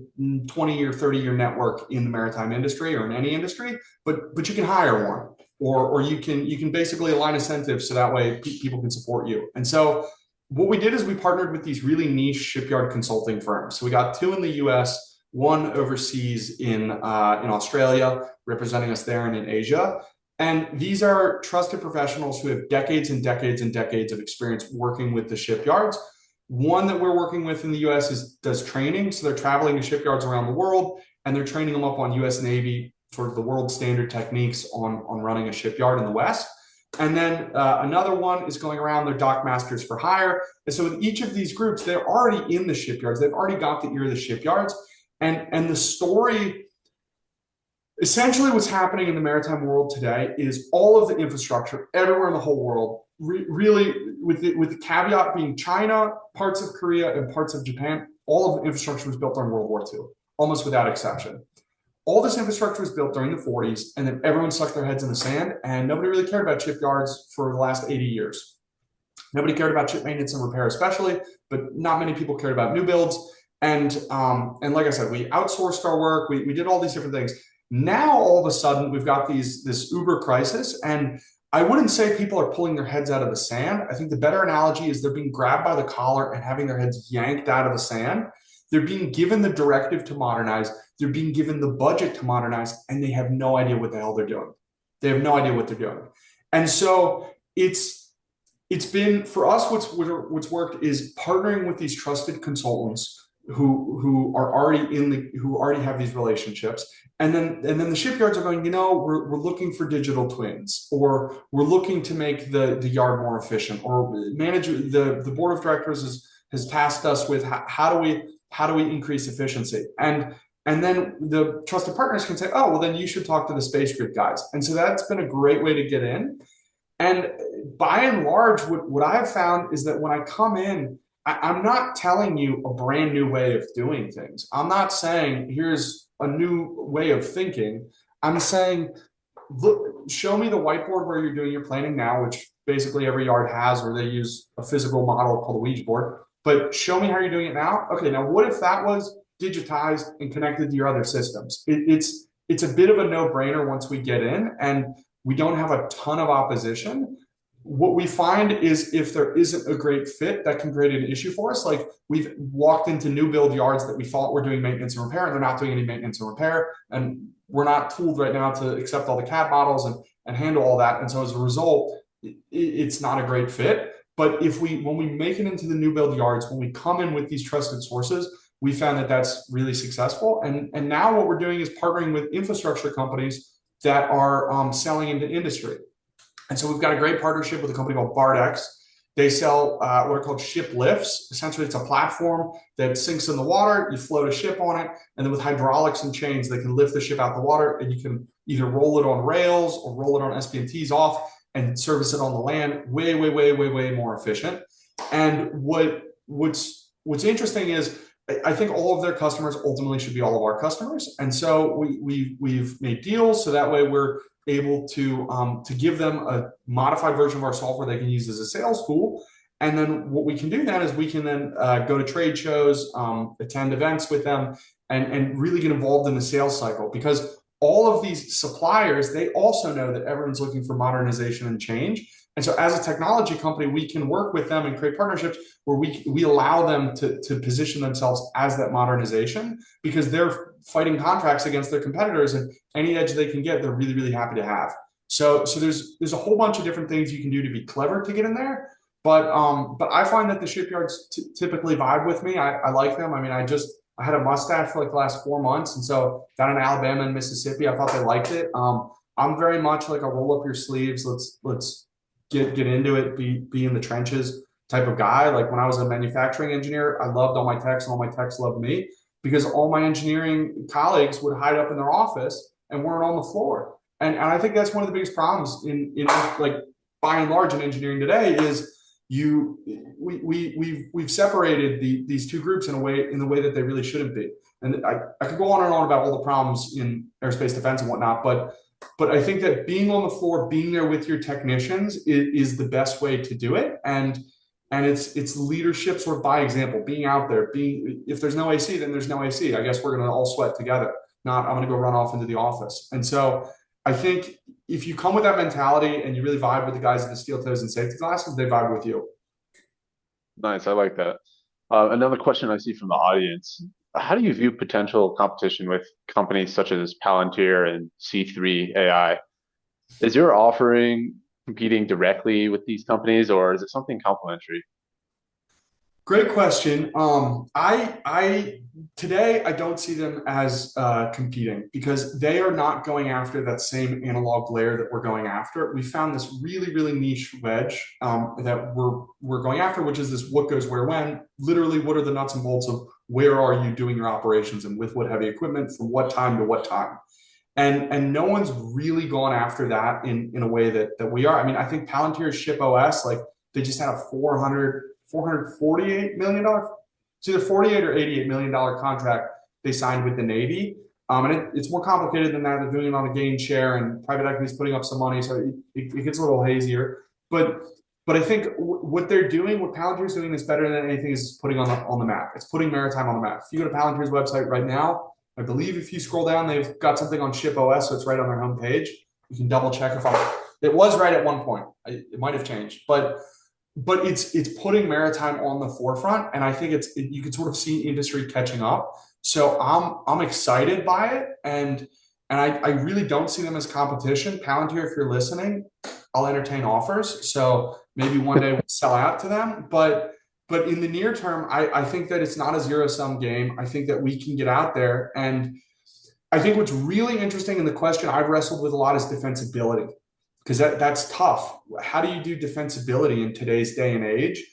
20 or 30-year network in the maritime industry or in any industry, but you can hire one, or you can basically align incentives so that way people can support you. And so what we did is we partnered with these really niche shipyard consulting firms. So we got two in the U.S., one overseas in Australia, representing us there, and in Asia. And these are trusted professionals who have decades and decades and decades of experience working with the shipyards. One that we're working with in the US does training. So they're traveling to shipyards around the world and they're training them up on US Navy, sort of the world standard techniques on running a shipyard in the West. And then another one is going around, they're dock masters for hire. And so with each of these groups, they're already in the shipyards. They've already got the ear of the shipyards. And the story, essentially what's happening in the maritime world today is all of the infrastructure everywhere in the whole world, really with the caveat being China, parts of Korea, and parts of Japan, all of the infrastructure was built during World War II, almost without exception. All this infrastructure was built during the 40s, and then everyone stuck their heads in the sand, and nobody really cared about shipyards for the last 80 years. Nobody cared about ship maintenance and repair especially, but not many people cared about new builds. And like I said, we outsourced our work, we did all these different things. Now, all of a sudden, we've got this Uber crisis, and I wouldn't say people are pulling their heads out of the sand. I think the better analogy is they're being grabbed by the collar and having their heads yanked out of the sand. They're being given the directive to modernize. They're being given the budget to modernize, and they have no idea what the hell they're doing. They have no idea what they're doing. And so it's been for us what's worked is partnering with these trusted consultants who are already who already have these relationships. And then the shipyards are going, we're looking for digital twins, or we're looking to make the yard more efficient, or the board of directors has tasked us with how do we increase efficiency? And then the trusted partners can say, oh, well, then you should talk to the Space Grid guys. And so that's been a great way to get in. And by and large, what I have found is that when I come in, I'm not telling you a brand new way of doing things. I'm not saying here's a new way of thinking. I'm saying, look, show me the whiteboard where you're doing your planning now, which basically every yard has, or they use a physical model called a Ouija board. But show me how you're doing it now. Okay, now what if that was digitized and connected to your other systems? It's a bit of a no-brainer once we get in, and we don't have a ton of opposition. What we find is if there isn't a great fit, that can create an issue for us. Like we've walked into new build yards that we thought were doing maintenance and repair, and they're not doing any maintenance and repair. And we're not tooled right now to accept all the CAD models and handle all that. And so as a result, it's not a great fit. But when we make it into the new build yards, when we come in with these trusted sources, we found that that's really successful. And now what we're doing is partnering with infrastructure companies that are selling into industry. And so we've got a great partnership with a company called Bardex. They sell what are called ship lifts. Essentially, it's a platform that sinks in the water. You float a ship on it, and then with hydraulics and chains, they can lift the ship out the water, and you can either roll it on rails or roll it on SPMTs off and service it on the land. Way, way, way, way, way more efficient. And what's interesting is I think all of their customers ultimately should be all of our customers. And so we've made deals so that way we're able to give them a modified version of our software they can use as a sales tool. And then what we can do then is we can then go to trade shows, attend events with them, and really get involved in the sales cycle. Because all of these suppliers, they also know that everyone's looking for modernization and change. And so as a technology company, we can work with them and create partnerships where we allow them to position themselves as that modernization, because they're fighting contracts against their competitors, and any edge they can get, they're really, really happy to have. So there's a whole bunch of different things you can do to be clever to get in there. But I find that the shipyards typically vibe with me. I like them. I mean, I had a mustache for like the last 4 months, and so down in Alabama and Mississippi, I thought they liked it. I'm very much like a roll up your sleeves. Let's get into it. Be in the trenches type of guy. Like when I was a manufacturing engineer, I loved all my techs, and all my techs loved me, because all my engineering colleagues would hide up in their office and weren't on the floor. And I think that's one of the biggest problems in like by and large in engineering today is we've separated these two groups in the way that they really shouldn't be. And I could go on and on about all the problems in aerospace defense and whatnot, but I think that being on the floor, being there with your technicians is the best way to do it. And it's leadership sort of by example, being out there, if there's no AC, then there's no AC. I guess we're going to all sweat together. Not I'm going to go run off into the office. And so I think if you come with that mentality and you really vibe with the guys in the steel toes and safety glasses, they vibe with you. Nice. I like that. Another question I see from the audience. How do you view potential competition with companies such as Palantir and C3 AI? Is your offering competing directly with these companies, or is it something complementary? Great question. I today I don't see them as competing, because they are not going after that same analog layer that we're going after. We found this really, really niche wedge that we're going after, which is this what goes where when. Literally, what are the nuts and bolts of where are you doing your operations and with what heavy equipment from what time to what time? And no one's really gone after that in a way that we are. I mean, I think Palantir's Ship OS, like they just had a $448 million, it's either 48 or $88 million contract they signed with the Navy. And it's more complicated than that. They're doing it on a gain share, and private equity is putting up some money, so it gets a little hazier. But I think what they're doing, what Palantir is doing, is better than anything, is putting on the map. It's putting maritime on the map. If you go to Palantir's website right now, I believe if you scroll down, they've got something on Ship OS, so it's right on their homepage. You can double check it was right at one point. It might have changed, but it's putting maritime on the forefront, and I think you can sort of see industry catching up. So I'm excited by it, and I really don't see them as competition. Palantir, if you're listening, I'll entertain offers. So maybe one day we'll sell out to them, but in the near term, I think that it's not a zero-sum game. I think that we can get out there, and I think what's really interesting in the question I've wrestled with a lot is defensibility, because that's tough. How do you do defensibility in today's day and age?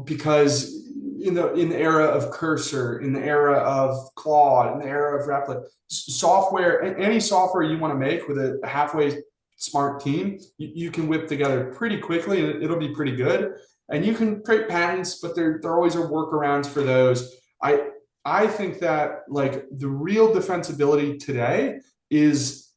Because in the era of Cursor, in the era of Claude, in the era of Replit, software, any software you want to make with a halfway smart team, you can whip together pretty quickly, and it'll be pretty good. And you can create patents, but there always are workarounds for those. I think that like the real defensibility today is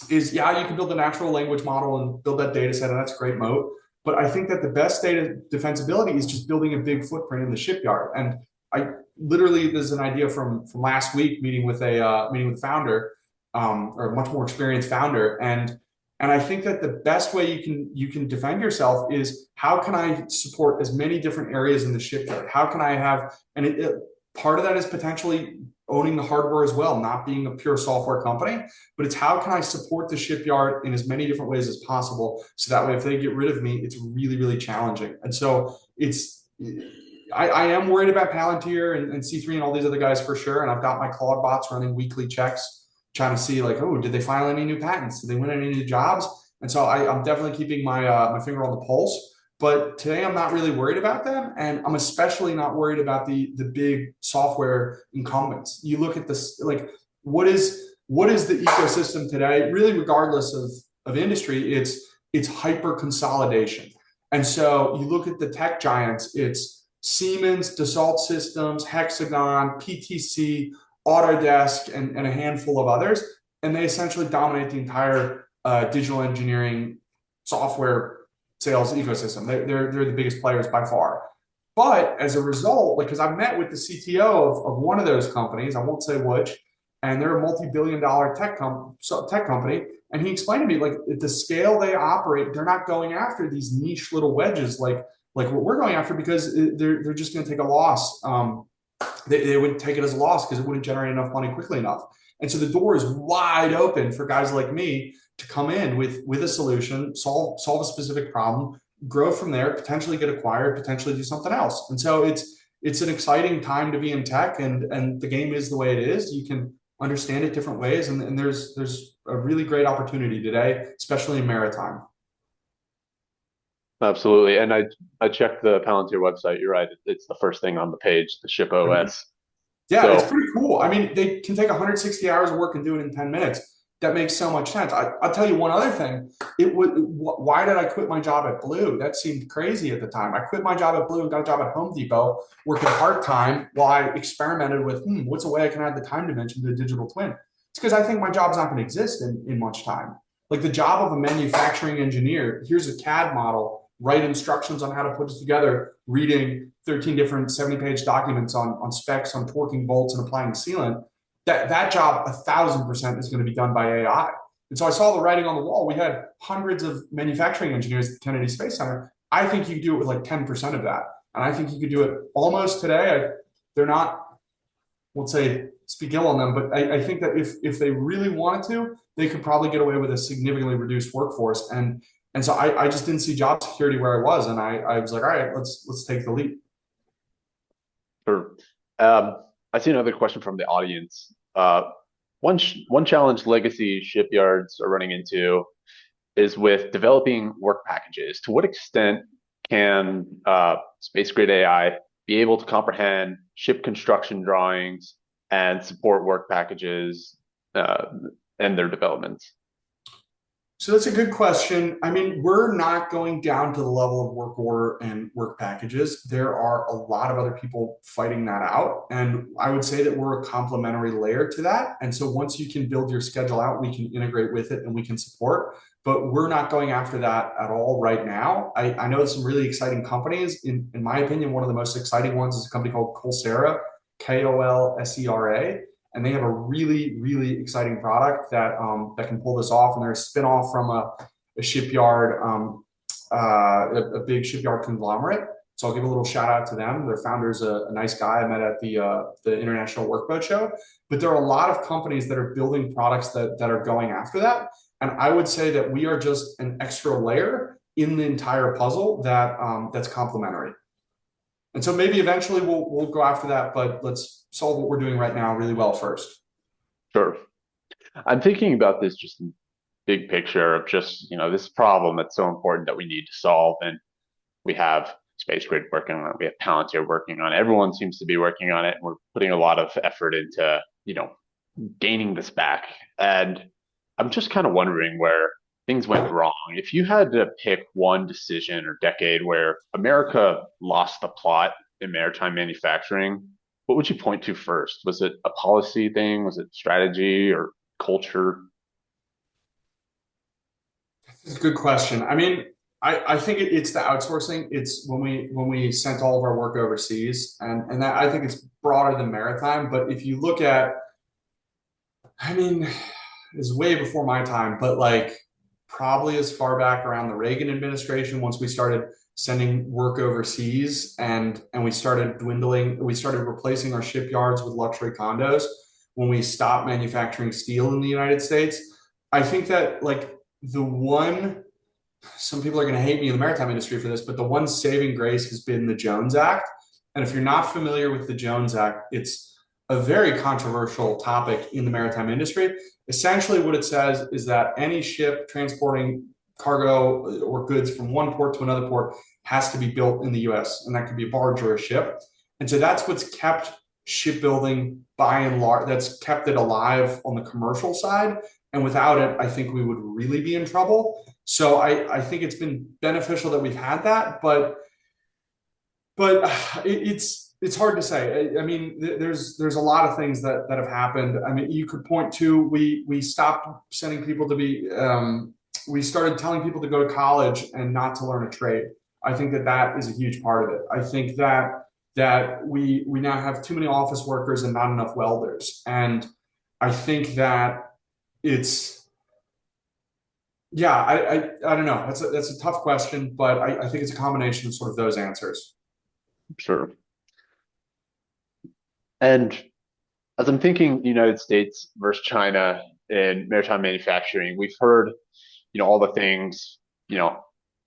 yeah, you can build a natural language model and build that data set, and that's a great moat. But I think that the best data defensibility is just building a big footprint in the shipyard. And I literally, there's an idea from last week, meeting with a founder, or a much more experienced founder, and I think that the best way you can defend yourself is, how can I support as many different areas in the shipyard? How can I have, and part of that is potentially owning the hardware as well, not being a pure software company, but it's how can I support the shipyard in as many different ways as possible, so that way if they get rid of me, it's really, really challenging. And so I am worried about Palantir and C3 and all these other guys for sure. And I've got my Claude bots running weekly checks, trying to see like, oh, did they file any new patents? Did they win any new jobs? And so I'm definitely keeping my finger on the pulse. But today I'm not really worried about them, and I'm especially not worried about the big software incumbents. You look at this, like what is the ecosystem today? Really, regardless of industry, it's hyper consolidation. And so you look at the tech giants. It's Siemens, Dassault Systems, Hexagon, PTC, Autodesk, and a handful of others, and they essentially dominate the entire digital engineering software sales ecosystem. They're the biggest players by far. But as a result, like, because I've met with the CTO of one of those companies, I won't say which, and they're a multi-billion-dollar tech company. And he explained to me, like, at the scale they operate, they're not going after these niche little wedges like what we're going after, because they're just going to take a loss. They would take it as a loss because it wouldn't generate enough money quickly enough. And so the door is wide open for guys like me to come in with a solution, solve a specific problem, grow from there, potentially get acquired, potentially do something else. And so it's an exciting time to be in tech, and the game is the way it is. You can understand it different ways, and there's a really great opportunity today, especially in maritime. Absolutely. And I checked the Palantir website. You're right. It's the first thing on the page, the ship OS. Yeah, it's So pretty cool. I mean, they can take 160 hours of work and do it in 10 minutes. That makes so much sense. I'll tell you one other thing. Why did I quit my job at Blue? That seemed crazy at the time. I quit my job at Blue and got a job at Home Depot, working part-time while I experimented with, what's a way I can add the time dimension to a digital twin? It's because I think my job's not going to exist in much time. Like the job of a manufacturing engineer, here's a CAD model, write instructions on how to put it together, reading 13 different 70-page documents on specs, on torquing bolts and applying sealant. That job 1,000% is going to be done by AI. And so I saw the writing on the wall. We had hundreds of manufacturing engineers at the Kennedy Space Center. I think you could do it with like 10% of that. And I think you could do it almost today. They're not, let's say, speak ill on them, but I think that if they really wanted to, they could probably get away with a significantly reduced workforce. And so I just didn't see job security where I was. And I was like, all right, let's take the leap. sure. I see another question from the audience. One challenge legacy shipyards are running into is with developing work packages. To what extent can space grade AI be able to comprehend ship construction drawings and support work packages uh, and their developments? So that's a good question. I mean, we're not going down to the level of work order and work packages. There are a lot of other people fighting that out. And I would say that we're a complementary layer to that. And so once you can build your schedule out, we can integrate with it and we can support. But we're not going after that at all right now. I know some really exciting companies. In my opinion, one of the most exciting ones is a company called Colsera, Kolsera, and they have a really, really exciting product that can pull this off. And they're a spinoff from a shipyard, a big shipyard conglomerate. So I'll give a little shout out to them. Their founder's a nice guy I met at the International Workboat Show. But there are a lot of companies that are building products that are going after that. And I would say that we are just an extra layer in the entire puzzle that's complementary. And so maybe eventually we'll go after that, but let's solve what we're doing right now really well first. Sure. I'm thinking about this just in big picture of just, this problem that's so important that we need to solve. And we have Space Grid working on it. We have Palantir working on it. Everyone seems to be working on it. And we're putting a lot of effort into, gaining this back. And I'm just kind of wondering where things went wrong. If you had to pick one decision or decade where America lost the plot in maritime manufacturing, what would you point to first? Was it a policy thing? Was it strategy or culture? This is a good question. I mean, I think it's the outsourcing. It's when we sent all of our work overseas, and that I think it's broader than maritime. But if you look at, I mean, it's way before my time, but like probably as far back around the Reagan administration, once we started sending work overseas and we started replacing our shipyards with luxury condos when we stopped manufacturing steel in the United States. I think that like the one, some people are going to hate me in the maritime industry for this, but the one saving grace has been the Jones Act. And if you're not familiar with the Jones Act, it's a very controversial topic in the maritime industry. Essentially, what it says is that any ship transporting cargo or goods from one port to another port has to be built in the US, and that could be a barge or a ship. And so that's what's kept shipbuilding by and large, that's kept it alive on the commercial side. And without it, I think we would really be in trouble. So I think it's been beneficial that we've had that, but it's hard to say. I mean, there's a lot of things that have happened. I mean, you could point to we stopped sending people to be we started telling people to go to college and not to learn a trade. I think that is a huge part of it. I think that we now have too many office workers and not enough welders. And I think that it's yeah, I don't know. That's a tough question, but I think it's a combination of sort of those answers. Sure. And as I'm thinking United States versus China in maritime manufacturing, we've heard, all the things, you know,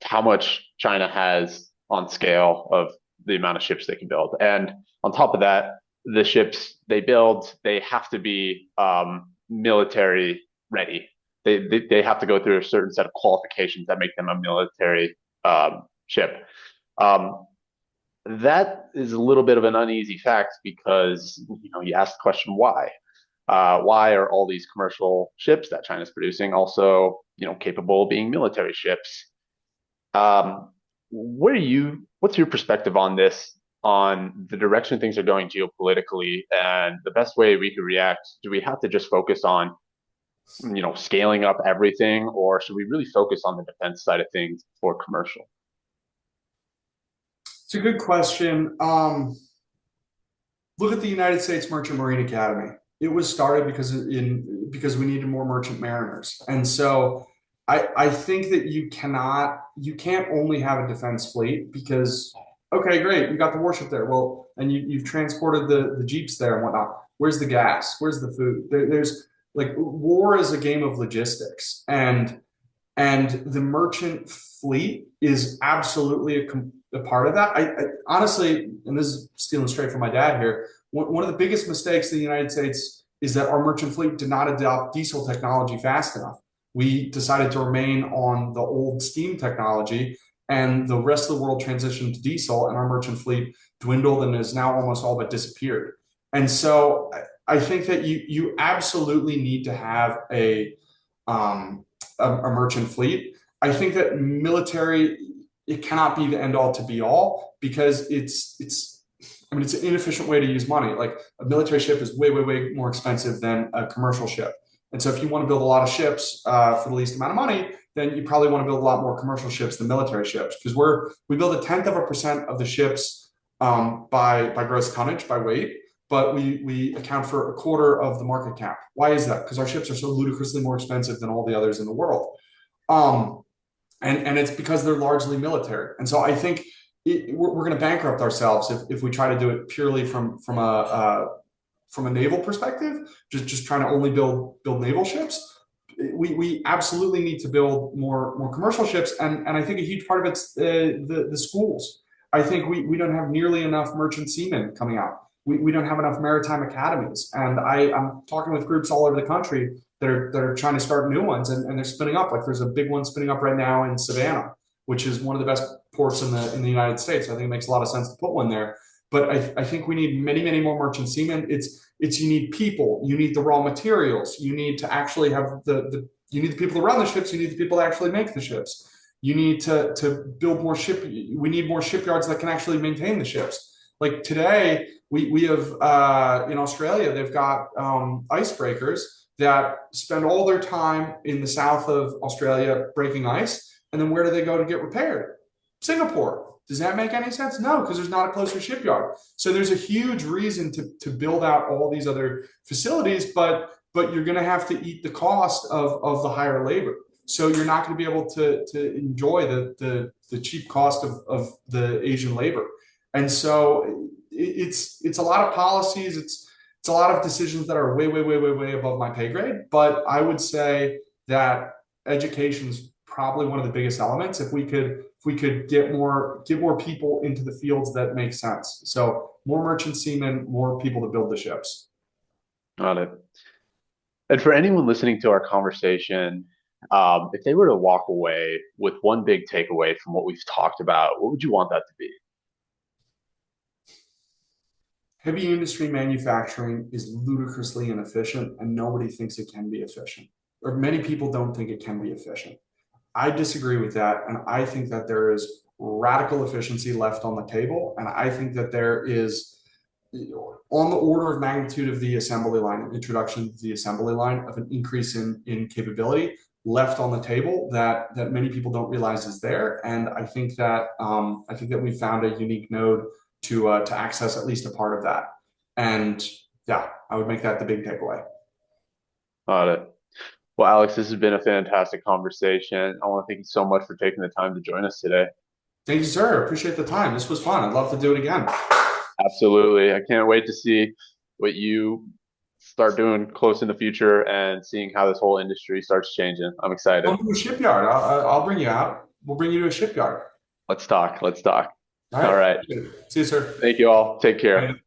how much China has on scale of the amount of ships they can build. And on top of that, the ships they build, they have to be military ready. They have to go through a certain set of qualifications that make them a military ship. Um, that is a little bit of an uneasy fact because you ask the question why. Why are all these commercial ships that China's producing also capable of being military ships? What's your perspective on this, on the direction things are going geopolitically, and the best way we could react? Do we have to just focus on scaling up everything, or should we really focus on the defense side of things for commercial? It's a good question. Look at the United States Merchant Marine Academy. It was started because we needed more merchant mariners, and so I think that you can't only have a defense fleet because okay, great, you got the warship there. Well, and you've transported the jeeps there and whatnot. Where's the gas? Where's the food? There's like war is a game of logistics, and the merchant fleet is absolutely a part of that. I honestly, and this is stealing straight from my dad here, one of the biggest mistakes in the United States is that our merchant fleet did not adopt diesel technology fast enough. We decided to remain on the old steam technology, and the rest of the world transitioned to diesel, and our merchant fleet dwindled and is now almost all but disappeared. And so I think that you absolutely need to have um, a merchant fleet. I think that military it cannot be the end all to be all because it's I mean it's an inefficient way to use money. Like a military ship is way more expensive than a commercial ship. And so if you want to build a lot of ships for the least amount of money, then you probably want to build a lot more commercial ships than military ships because we build a tenth of a percent of the ships by gross tonnage by weight, but we account for a quarter of the market cap. Why is that? Because our ships are so ludicrously more expensive than all the others in the world. Um, and it's because they're largely military. And so I think we're going to bankrupt ourselves if we try to do it purely from a naval perspective, just trying to only build naval ships. We absolutely need to build more commercial ships, and I think a huge part of it's the schools. I think we don't have nearly enough merchant seamen coming out. We don't have enough maritime academies, and I'm talking with groups all over the country that are trying to start new ones, and they're spinning up. Like there's a big one spinning up right now in Savannah, which is one of the best ports in the United States. I think it makes a lot of sense to put one there. But I think we need many more merchant seamen. It's you need people, you need the raw materials, you need to actually have you need the people to run the ships, you need the people to actually make the ships. You need to build more ship. We need more shipyards that can actually maintain the ships. Like today, we have in Australia, they've got icebreakers that spend all their time in the south of Australia breaking ice, and then where do they go to get repaired? Singapore. Does that make any sense? No, because there's not a closer shipyard. So there's a huge reason to build out all these other facilities, but you're going to have to eat the cost of the higher labor. So you're not going to be able to enjoy the cheap cost of the Asian labor. And so it's a lot of policies. It's a lot of decisions that are way above my pay grade. But I would say that education is probably one of the biggest elements. If we could get more people into the fields that make sense. So more merchant seamen, more people to build the ships. Got it. And for anyone listening to our conversation, if they were to walk away with one big takeaway from what we've talked about, what would you want that to be? Heavy industry manufacturing is ludicrously inefficient, and nobody thinks it can be efficient, or many people don't think it can be efficient. I disagree with that, and I think that there is radical efficiency left on the table, and I think that there is on the order of magnitude of the assembly line, introduction to the assembly line of an increase in capability left on the table that many people don't realize is there. And I think that we found a unique node to access at least a part of that. And yeah, I would make that the big takeaway. Got it. Well, Alex, this has been a fantastic conversation. I want to thank you so much for taking the time to join us today. Thank you, sir. Appreciate the time. This was fun. I'd love to do it again. Absolutely. I can't wait to see what you start doing close in the future and seeing how this whole industry starts changing. I'm excited. Come to a shipyard. I'll bring you out. We'll bring you to a shipyard. Let's talk. Let's talk. All All right. right. See you, sir. Thank you all. Take care.